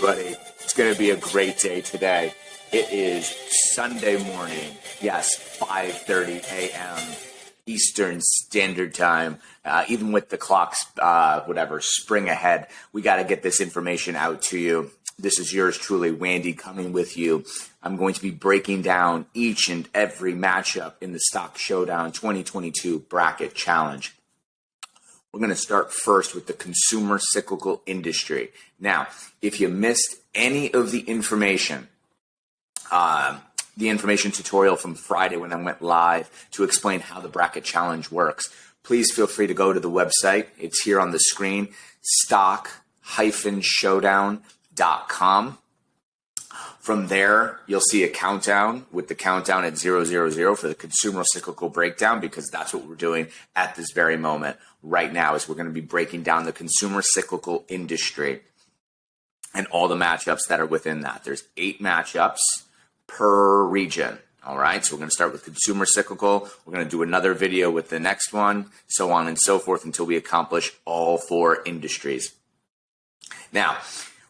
everybody. It's going to be a great day today. It is Sunday morning. Yes, 5:30 a.m. Eastern Standard Time. Even with the clocks, spring ahead, we got to get this information out to you. This is yours truly, Wandy, coming with you. I'm going to be breaking down each and every matchup in the Stock Showdown 2022 Bracket Challenge. We're going to start first with the Consumer Cyclical Industry. Now, if you missed any of the information tutorial from Friday when I went live to explain how the Bracket Challenge works, please feel free to go to the website. It's here on the screen, stock-showdown.com. From there, you'll see a countdown with the countdown at 000 for the Consumer Cyclical Breakdown, because that's what we're doing at this very moment right now, is we're going to be breaking down the Consumer Cyclical Industry and all the matchups that are within that. There's 8 matchups per region. All right, so we're going to start with Consumer Cyclical. We're going to do another video with the next one, so on and so forth, until we accomplish all 4 industries. Now,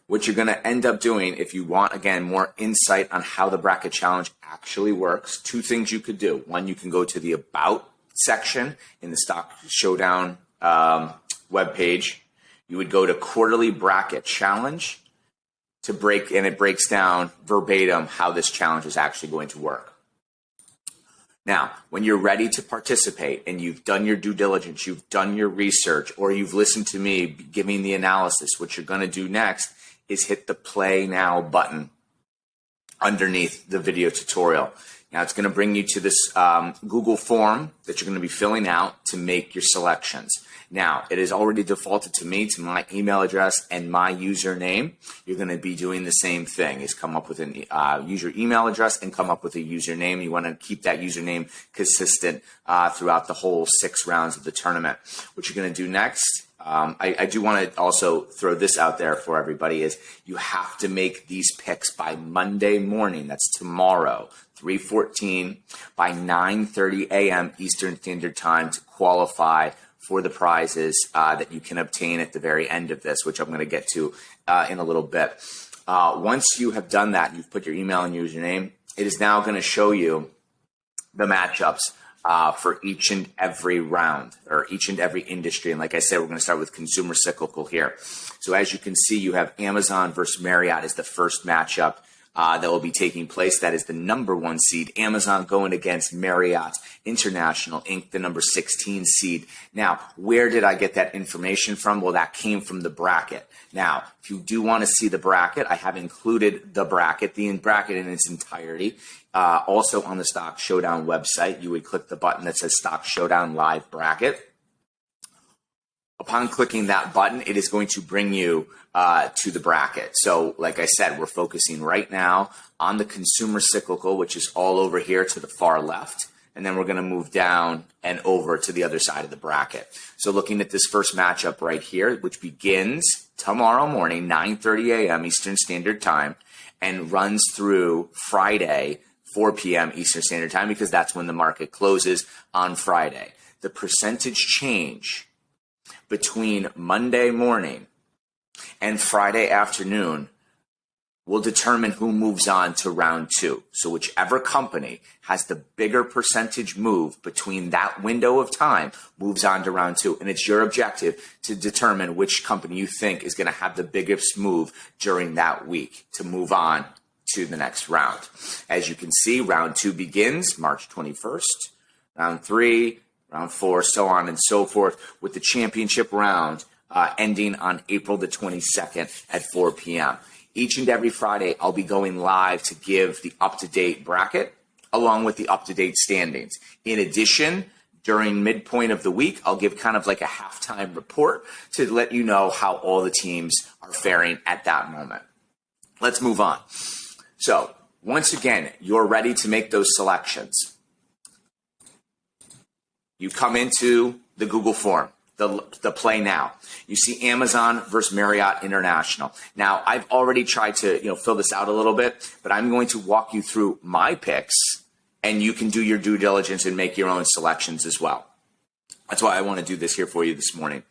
what you're going to end up doing, if you want, again, more insight on how the Bracket Challenge actually works, 2 things you could do. One, you can go to the About section in the Stock Showdown webpage. You would go to Quarterly Bracket Challenge and it breaks down verbatim how this challenge is actually going to work. Now, when you're ready to participate and you've done your due diligence, you've done your research, or you've listened to me giving the analysis, what you're going to do next is hit the Play Now button underneath the video tutorial. Now, it's going to bring you to this Google form that you're going to be filling out to make your selections. Now, it is already defaulted to me, to my email address and my username. You're going to be doing the same thing, is come up with use your email address and come up with a username. You want to keep that username consistent throughout the whole 6 rounds of the tournament. What you're going to do next, I do want to also throw this out there for everybody, is you have to make these picks by Monday morning. That's tomorrow, 3/14, by 9:30 a.m. Eastern Standard Time to qualify for the prizes that you can obtain at the very end of this, which I'm going to get to in a little bit. Once you have done that, you've put your email and username, it is now going to show you the matchups for each and every round, or each and every industry. And like I said, we're going to start with Consumer Cyclical here. So as you can see, you have Amazon versus Marriott is the first matchup that will be taking place. That is the number 1 seed, Amazon, going against Marriott International Inc., the number 16 seed. Now, where did I get that information from? Well, that came from the bracket. Now, if you do want to see the bracket, I have included the bracket in its entirety. Also on the Stock Showdown website, you would click the button that says Stock Showdown Live Bracket. Upon clicking that button, it is going to bring you to the bracket. So like I said, we're focusing right now on the Consumer Cyclical, which is all over here to the far left. And then we're going to move down and over to the other side of the bracket. So looking at this first matchup right here, which begins tomorrow morning, 9:30 a.m. Eastern Standard Time, and runs through Friday, 4 p.m. Eastern Standard Time, because that's when the market closes on Friday. The percentage change between Monday morning and Friday afternoon will determine who moves on to round 2. So whichever company has the bigger percentage move between that window of time moves on to round 2. And it's your objective to determine which company you think is going to have the biggest move during that week to move on to the next round. As you can see, round 2 begins March 21st, round 3, round 4, so on and so forth, with the championship round ending on April the 22nd at 4 p.m. Each and every Friday, I'll be going live to give the up-to-date bracket along with the up-to-date standings. In addition, during midpoint of the week, I'll give kind of like a halftime report to let you know how all the teams are faring at that moment. Let's move on. So once again, you're ready to make those selections. You come into the Google form, the Play Now. You see Amazon versus Marriott International. Now, I've already tried to fill this out a little bit, but I'm going to walk you through my picks, and you can do your due diligence and make your own selections as well. That's why I want to do this here for you this morning.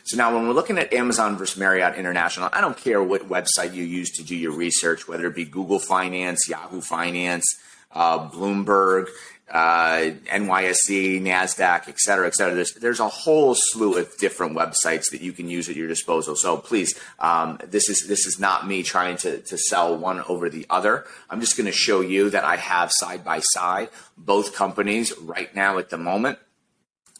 So now when we're looking at Amazon versus Marriott International, I don't care what website you use to do your research, whether it be Google Finance, Yahoo Finance, Bloomberg, NYSE, NASDAQ, et cetera, et cetera. There's a whole slew of different websites that you can use at your disposal. So please, this is not me trying to sell one over the other. I'm just going to show you that I have side by side both companies right now at the moment.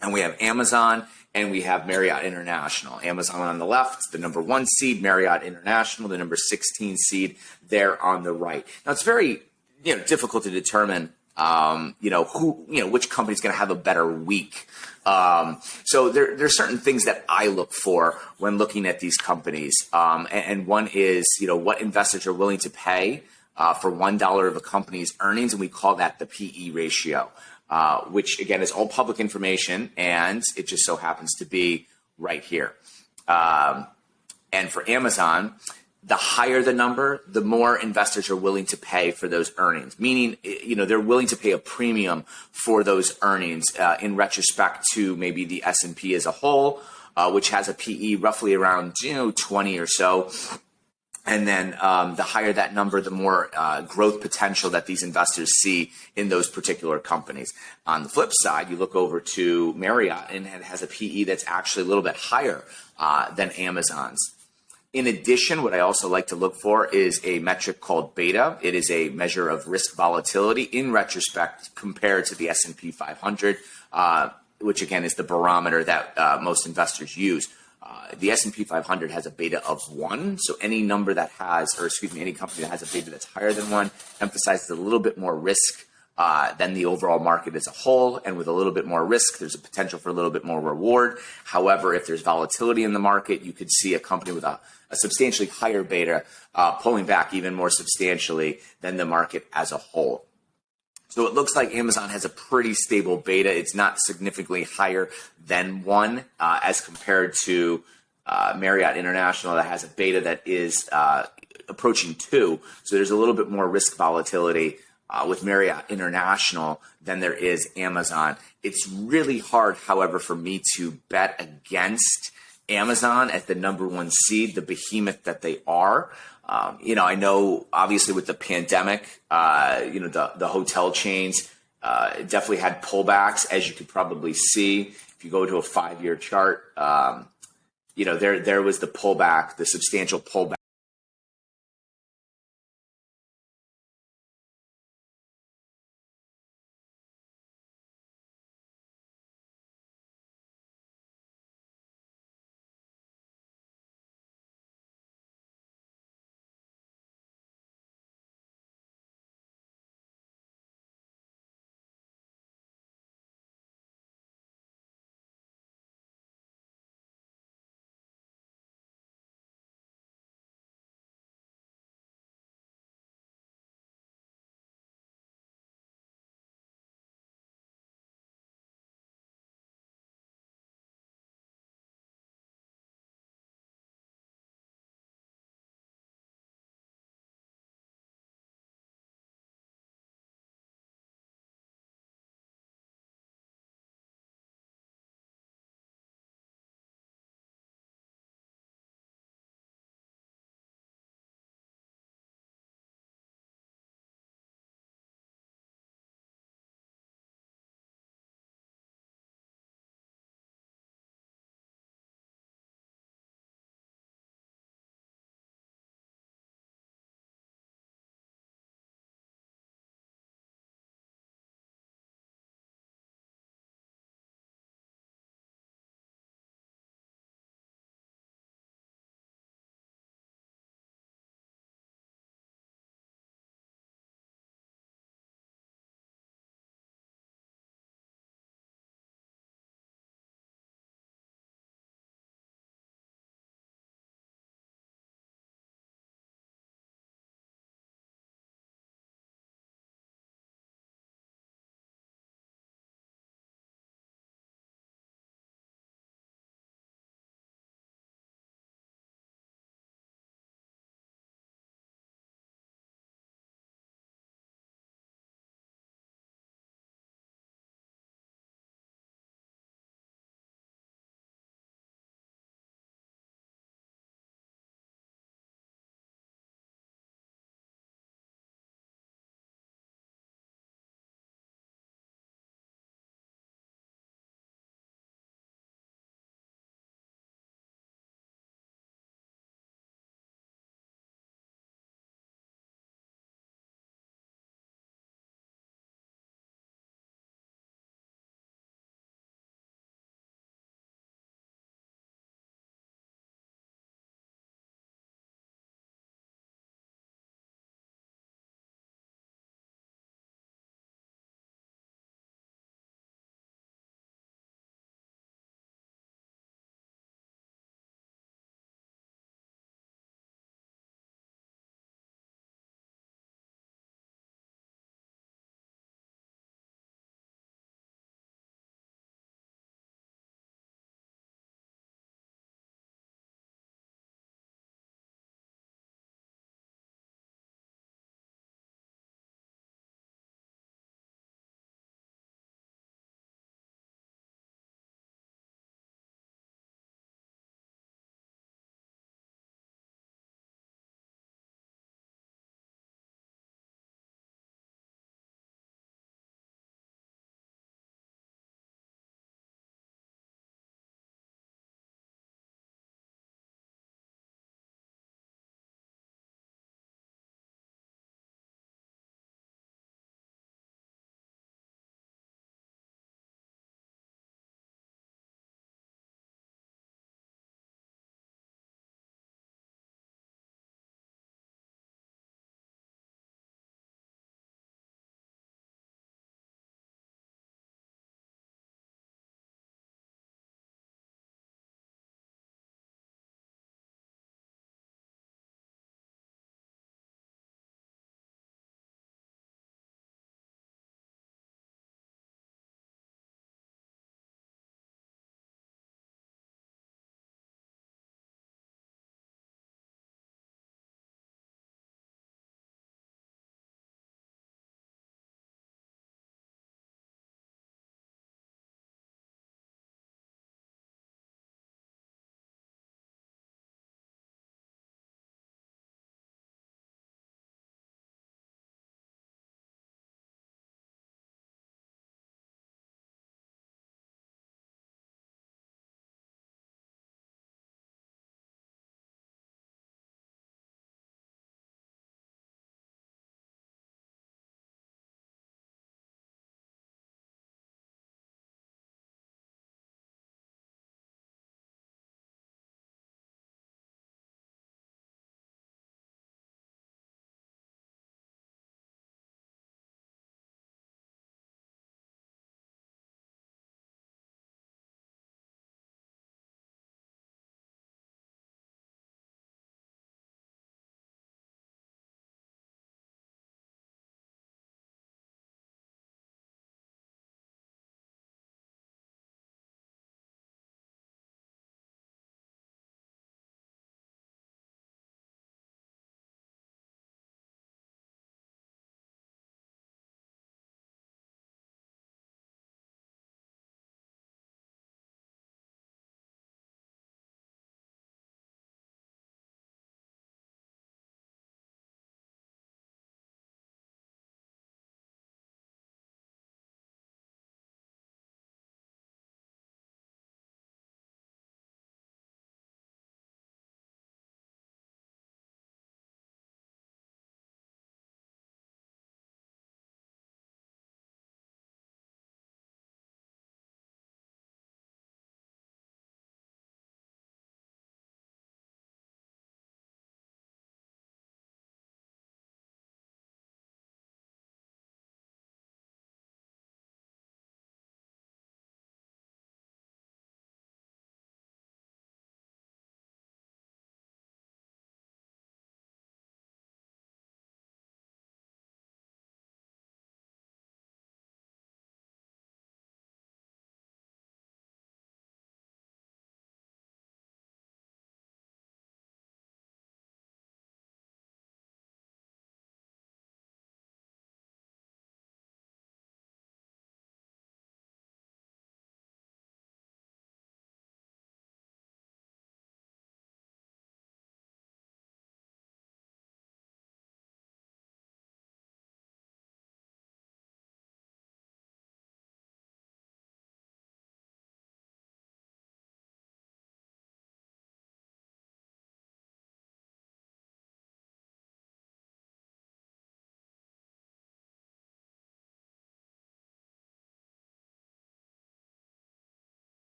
And we have Amazon and we have Marriott International. Amazon on the left, the number 1 seed, Marriott International, the number 16 seed there on the right. Now it's very difficult to determine which company's going to have a better week. So there's certain things that I look for when looking at these companies. And one is, what investors are willing to pay for $1 of a company's earnings. And we call that the PE ratio, which again is all public information. And it just so happens to be right here. And for Amazon, the higher the number, the more investors are willing to pay for those earnings, meaning, they're willing to pay a premium for those earnings in retrospect to maybe the S&P as a whole, which has a PE roughly around 20 or so. And then the higher that number, the more growth potential that these investors see in those particular companies. On the flip side, you look over to Marriott, and it has a PE that's actually a little bit higher than Amazon's. In addition, what I also like to look for is a metric called beta. It is a measure of risk volatility in retrospect compared to the S&P 500, which again is the barometer that most investors use. The S&P 500 has a beta of 1, so any number that has, any company that has a beta that's higher than 1 emphasizes a little bit more risk than the overall market as a whole. And with a little bit more risk, there's a potential for a little bit more reward. However, if there's volatility in the market, you could see a company with a substantially higher beta pulling back even more substantially than the market as a whole. So it looks like Amazon has a pretty stable beta. It's not significantly higher than 1 as compared to Marriott International that has a beta that is approaching 2. So there's a little bit more risk volatility with Marriott International than there is Amazon. It's really hard, however, for me to bet against Amazon as the number 1 seed, the behemoth that they are. I know obviously with the pandemic, the hotel chains definitely had pullbacks, as you could probably see. If you go to a 5-year chart, there was the pullback, the substantial pullback